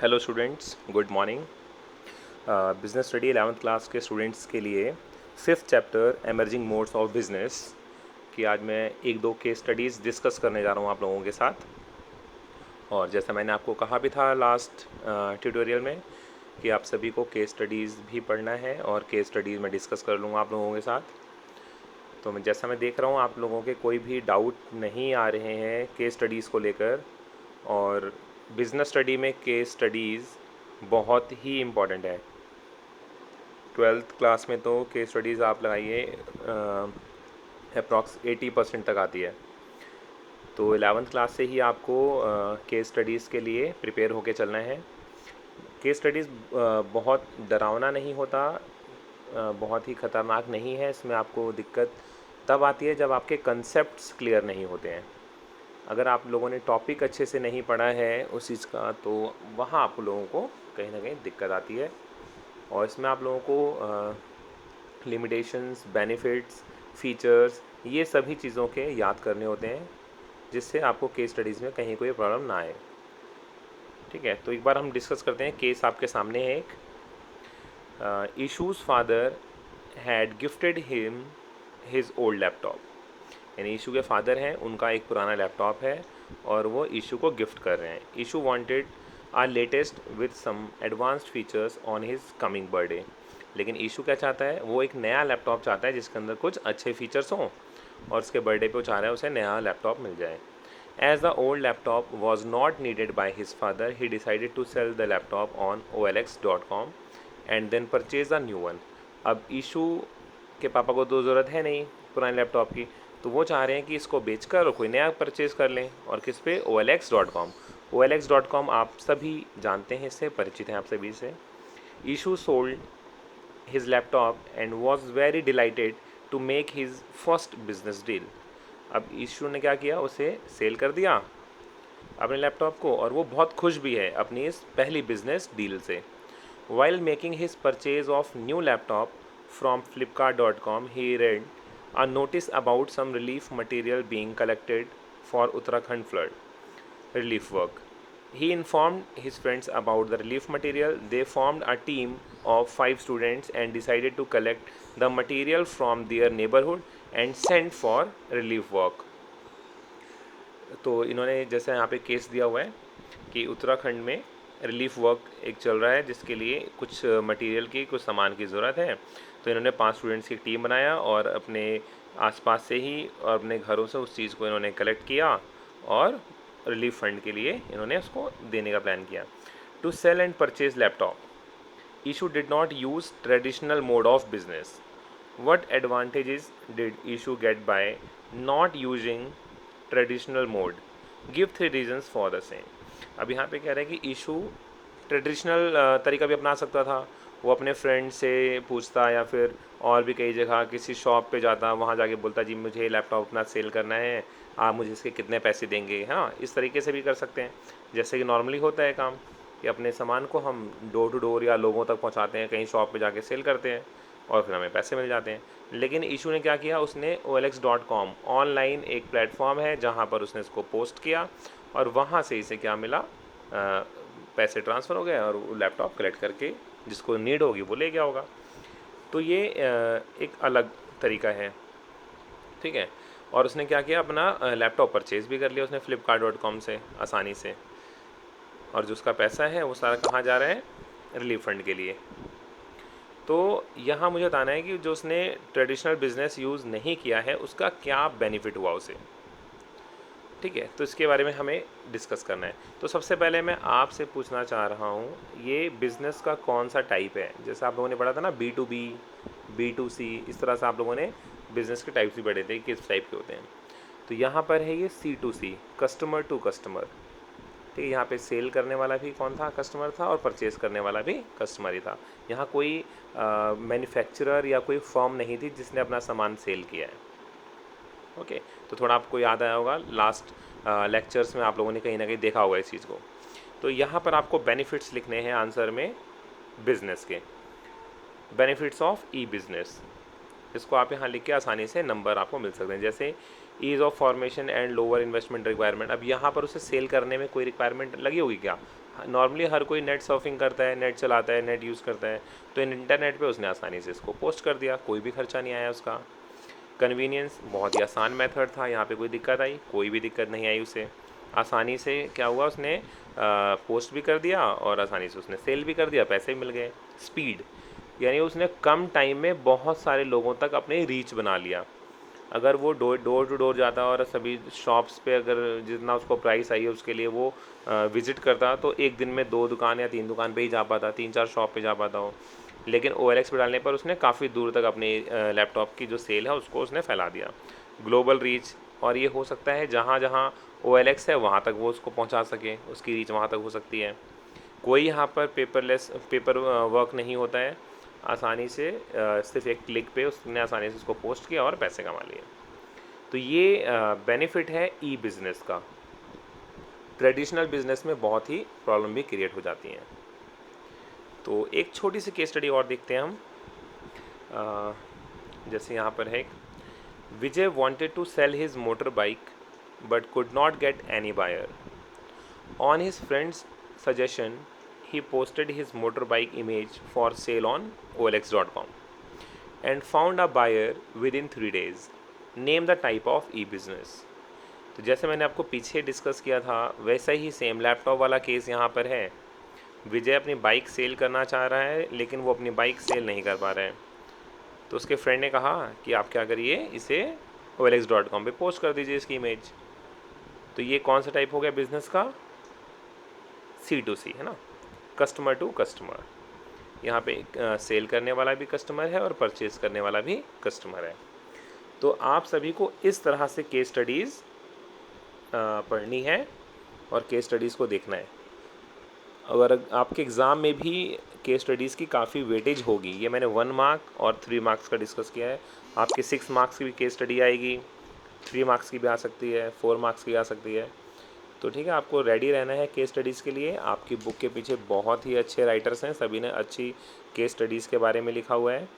Hello students, good morning. Business study 11th class के students के लिए fifth chapter emerging modes of business की आज मैं एक दो केस स्टडीज़ डिस्कस करने जा रहा हूँ आप लोगों के साथ। और जैसा मैंने आपको कहा भी था लास्ट ट्यूटोरियल में कि आप सभी को केस स्टडीज़ भी पढ़ना है और केस स्टडीज़ मैं डिस्कस कर लूँगा आप लोगों के साथ। तो मैं देख रहा हूँ आप लोगों के कोई भी डाउट नहीं आ रहे हैं केस स्टडीज़ को लेकर। और बिज़नेस स्टडी में केस स्टडीज़ बहुत ही इम्पॉर्टेंट है। 12th क्लास में तो केस स्टडीज़ आप लगाइए अप्रॉक्स 80% तक आती है। तो 11th क्लास से ही आपको केस स्टडीज़ के लिए प्रिपेयर होके चलना है। केस स्टडीज़ बहुत डरावना नहीं होता, बहुत ही ख़तरनाक नहीं है। इसमें आपको दिक्कत तब आती है जब आपके कंसेप्ट्स क्लियर नहीं होते हैं। अगर आप लोगों ने टॉपिक अच्छे से नहीं पढ़ा है उस चीज़ का, तो वहाँ आप लोगों को कहीं ना कहीं दिक्कत आती है। और इसमें आप लोगों को लिमिटेशंस, बेनिफिट्स, फीचर्स, ये सभी चीज़ों के याद करने होते हैं, जिससे आपको केस स्टडीज़ में कहीं कोई प्रॉब्लम ना आए। ठीक है, तो एक बार हम डिस्कस करते हैं। केस आपके सामने है एक। Ishu's father had gifted him his old laptop. यानी ईशू के फादर हैं, उनका एक पुराना लैपटॉप है और वो ईशू को गिफ्ट कर रहे हैं। Ishu wanted are latest with some advanced features on his coming birthday. लेकिन ईशू क्या चाहता है, वो एक नया लैपटॉप चाहता है जिसके अंदर कुछ अच्छे फीचर्स हों और उसके बर्थडे पे वो चाह रहा है उसे नया लैपटॉप मिल जाए। As the old laptop was not needed by his father, he decided to sell the laptop on OLX.com and then purchase a new one. अब ईशू के पापा को तो ज़रूरत है नहीं पुराने लैपटॉप की, तो वो चाह रहे हैं कि इसको बेचकर कोई नया परचेज़ कर लें। और किस पे? OLX.com। OLX.com आप सभी जानते हैं, इससे परिचित हैं आप सभी से। ईशू sold his laptop and was very delighted to make his first business deal। अब ईशू ने क्या किया, उसे सेल कर दिया अपने लैपटॉप को, और वो बहुत खुश भी है अपनी इस पहली बिजनेस डील से। While making his purchase of new laptop from Flipkart.com, he read a notice about some relief material being collected for Uttarakhand flood relief work. He informed his friends about the relief material. They formed a team of 5 students and decided to collect the material from their neighborhood and send for relief work। तो इन्होंने जैसे यहाँ पे case दिया हुआ है कि उत्तराखंड में रिलीफ वर्क एक चल रहा है जिसके लिए कुछ मटेरियल की, कुछ सामान की ज़रूरत है। तो इन्होंने 5 स्टूडेंट्स की टीम बनाया और अपने आसपास से ही और अपने घरों से उस चीज़ को इन्होंने कलेक्ट किया और रिलीफ फंड के लिए इन्होंने उसको देने का प्लान किया। To sell and purchase laptop, Ishu did not use traditional mode of business. What advantages did Ishu get by not using traditional mode? Give 3 reasons for the same. अब यहाँ पे कह रहे हैं कि ईशू ट्रेडिशनल तरीका भी अपना सकता था। वो अपने फ्रेंड से पूछता या फिर और भी कई जगह किसी शॉप पे जाता, वहाँ जाके बोलता जी मुझे लैपटॉप अपना सेल करना है, आप मुझे इसके कितने पैसे देंगे। हाँ, इस तरीके से भी कर सकते हैं, जैसे कि नॉर्मली होता है काम कि अपने सामान को हम डोर टू डोर या लोगों तक पहुँचाते हैं, कहीं शॉप पे जाके सेल करते हैं और फिर हमें पैसे मिल जाते हैं। लेकिन ईशू ने क्या किया, उसने OLX.com ऑनलाइन एक प्लेटफॉर्म है जहाँ पर उसने इसको पोस्ट किया और वहाँ से इसे क्या मिला, पैसे ट्रांसफ़र हो गए और वो लैपटॉप कलेक्ट करके जिसको नीड होगी वो ले गया होगा। तो ये एक अलग तरीका है। ठीक है, और उसने क्या किया, अपना लैपटॉप परचेज़ भी कर लिया उसने Flipkart.com से आसानी से, और जो उसका पैसा है वो सारा कहाँ जा रहा है, रिलीफ फंड के लिए। तो यहाँ मुझे बताना है कि जो उसने ट्रेडिशनल बिज़नेस यूज़ नहीं किया है उसका क्या बेनिफिट हुआ उसे। ठीक है, तो इसके बारे में हमें डिस्कस करना है। तो सबसे पहले मैं आपसे पूछना चाह रहा हूँ, ये बिज़नेस का कौन सा टाइप है? जैसे आप लोगों ने पढ़ा था ना B2B, B2C, इस तरह से आप लोगों ने बिज़नेस के टाइप्स भी पढ़े थे, किस टाइप के होते हैं। तो यहाँ पर है ये C2C, कस्टमर टू कस्टमर। ठीक है, यहाँ पे सेल करने वाला भी कौन था, कस्टमर था, और परचेज़ करने वाला भी कस्टमर ही था। यहाँ कोई मैन्युफैक्चरर या कोई फर्म नहीं थी जिसने अपना सामान सेल किया है। ओके, तो थोड़ा आपको याद आया होगा, लास्ट लेक्चर्स में आप लोगों ने कहीं ना कहीं देखा होगा इस चीज़ को। तो यहाँ पर आपको बेनिफिट्स लिखने हैं आंसर में बिजनेस के, बेनिफिट्स ऑफ ई बिज़नेस। इसको आप यहाँ लिख के आसानी से नंबर आपको मिल सकते हैं, जैसे ease of formation and lower investment requirement. अब यहाँ पर उसे सेल करने में कोई रिक्वायरमेंट लगी होगी क्या? नॉर्मली हर कोई नेट सर्फिंग करता है, नेट चलाता है, नेट यूज़ करता है, तो इंटरनेट पे उसने आसानी से इसको पोस्ट कर दिया, कोई भी खर्चा नहीं आया उसका। कन्वीनियंस, बहुत ही आसान मेथड था, यहाँ पे कोई दिक्कत आई? कोई भी दिक्कत नहीं आई उसे। आसानी से क्या हुआ, उसने पोस्ट भी कर दिया और आसानी से उसने सेल भी कर दिया, पैसे भी मिल गए। स्पीड, यानी उसने कम टाइम में बहुत सारे लोगों तक अपनी रीच बना लिया। अगर वो डोर टू डोर जाता और सभी शॉप्स पे अगर जितना उसको प्राइस आई है उसके लिए वो विज़िट करता, तो एक दिन में 2 दुकान या 3 दुकान पे ही जा पाता, 3-4 शॉप पे जा पाता हो। लेकिन OLX पे डालने पर उसने काफ़ी दूर तक अपने लैपटॉप की जो सेल है उसको उसने फैला दिया। ग्लोबल रीच, और ये हो सकता है जहाँ जहाँ OLX है वहाँ तक वो उसको पहुँचा सके, उसकी रीच वहाँ तक हो सकती है। कोई यहाँ पर पेपर वर्क नहीं होता है, आसानी से सिर्फ एक क्लिक पे उसने आसानी से उसको पोस्ट किया और पैसे कमा लिए। तो ये बेनिफिट है ई बिज़नेस का। ट्रेडिशनल बिज़नेस में बहुत ही प्रॉब्लम भी क्रिएट हो जाती हैं। तो एक छोटी सी केस स्टडी और देखते हैं हम। जैसे यहाँ पर है एक, विजय wanted to sell his motorbike but could not get any buyer. On his friend's suggestion, he posted his motorbike image for sale on OLX.com and found a buyer within 3 days. Name the type of e-business. तो जैसे मैंने आपको पीछे discuss किया था वैसा ही same laptop वाला case यहाँ पर है। विजय अपनी बाइक सेल करना चाह रहा है लेकिन वो अपनी बाइक सेल नहीं कर पा रहे हैं। तो उसके फ्रेंड ने कहा कि आप क्या करिए, इसे OLX.com पे पोस्ट कर दीजिए इसकी इमेज। तो ये कौन सा टाइप हो गया बिज़नेस का? C2C है ना, कस्टमर टू कस्टमर। यहाँ पे सेल करने वाला भी कस्टमर है और परचेज़ करने वाला भी कस्टमर है। तो आप सभी को इस तरह से केस स्टडीज़ पढ़नी है और केस स्टडीज़ को देखना है। अगर आपके एग्ज़ाम में भी केस स्टडीज़ की काफ़ी वेटेज होगी, ये मैंने 1 मार्क और 3 मार्क्स का डिस्कस किया है। आपके 6 मार्क्स की भी केस स्टडी आएगी, 3 मार्क्स की भी आ सकती है, 4 मार्क्स की आ सकती है। तो ठीक है, आपको रेडी रहना है केस स्टडीज़ के लिए। आपकी बुक के पीछे बहुत ही अच्छे राइटर्स हैं, सभी ने अच्छी केस स्टडीज़ के बारे में लिखा हुआ है।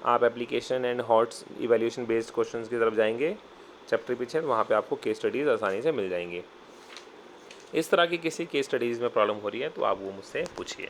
आप application and hots evaluation based questions की तरफ जाएंगे चैप्टर पीछे, तो वहाँ पे आपको केस स्टडीज़ आसानी से मिल जाएंगी। इस तरह की किसी केस स्टडीज़ में प्रॉब्लम हो रही है तो आप वो मुझसे पूछिए।